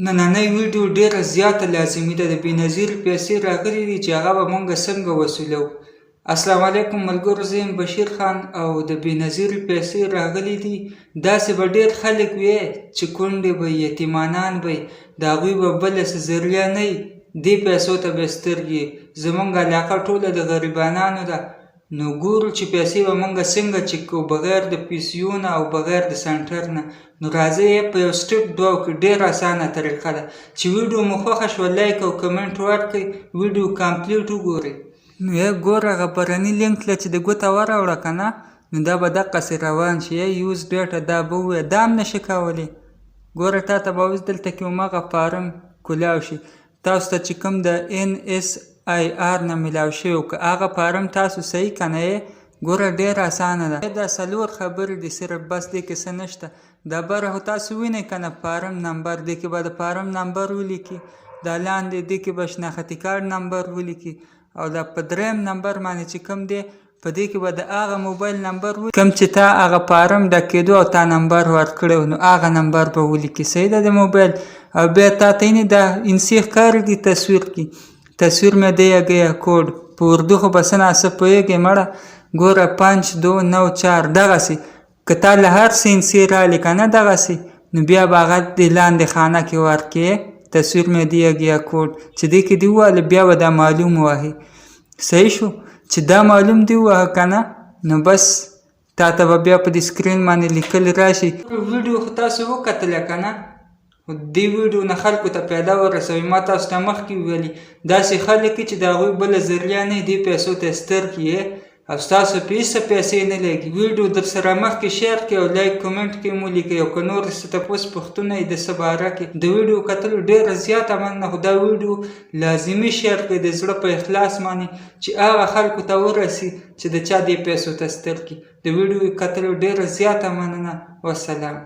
نننۍ ویډیو ډېره زیاته لازمي ده. د بېنظیرې پیسې راغلي دي چې هغه به مونږ څنګه وصولوو. السلام علیکم ملګرو، زه یم بشیر خان او د بېنظیرې پیسې راغلي دي. داسې به ډېر خلک وي چې کونډې به وي، یتیمانان به وي، د هغوی به بله څه ذریعه نه وي، دې پیسو ته به سترګې. زمونږ علاقه ټوله د غریبانانو ده، نو ګورو چې پیسې به مونږ څنګه چک کوو بغیر د پیسیو نه او بغیر د سنټر نه. نو راځئ په یو سټپ دوه وکړو. ډېره اسانه طریقه ده. چې ویډیو مو خوښه شوه لایک او کمنټ ورکړئ، ویډیو کمپلیټ وګورئ. نو ګوره هغه برني لینک له چې د ګوته وراوړه که نه، نو دا به دقسې روان شي. یوز ډیټا دا به ووایه، دا هم نشي کولی. ګوره تا ته به اوس دلته کې همغه فارم کولاو شي. تاسو ته چې کوم د NSIR نه میلاو شوی که هغه فارم تاسو صحیح که نه یې، ګوره ډېره اسانه ده. دا 4 خبرې دي صرف، بس دې کې څه نشته. دا بره خو تاسو وینئ که نه فارم نمبر، دې کې به د فارم نمبر ولیکي، دا لاندې دې کې به شناختي کارت نمبر ولیکي، او دا په 3 نمبر باندې چې کوم دی په دې کې به د هغه موبایل نمبر ولیکي کوم چې تا هغه فارم ډک کېدو او تا نمبر ورکړی و، نو هغه نمبر به ولیکي. صحیح ده د موبایل. او بیا تا ته یې دا انسی ښکارېږي تصویر کې، تصویر में दिया गया कोड په اردو خو به څه ناڅه پوهېږې مړه. ګوره 5294 دغسې که تا له هر څه انسی رالي که نه دغسې، نو بیا به هغه دې لاندې خانه کې ورکې تصویر में दिया गया कोड چې دې کې دې ووهله، بیا به دا معلوم ووهې. صحیح شو. چې دا معلوم دې ووهه که نه، نو بس تا ته به بیا په دې سکرین باندې لیکل راشي. ویډیو خو تاسو وکتله که نه، دې ویډیو نه خلکو ته پیدا ورسوي. ما تاسو ته مخکې ویلي داسې خلک چې د هغوی بله ذریعه نه وي، دې پیسو ته سترګې یې او ستاسو په هېڅ پیسې نه لګي. ویډیو در سره مخکې شیر کړئ او لایک کمنټ کې مو لیکئ. او که نور څه تپوس پوښتنه یې د څه باره کې، د ویډیو کتلو ډېره زیاته مننه. خو دا ویډیو لازمي شیر کړئ د زړه په اخلاص باندې چې هغه خلکو ته ورسي چې د چا دې پیسو ته سترګې. د ویډیو کتلو ډېره زیاته مننه. والسلام.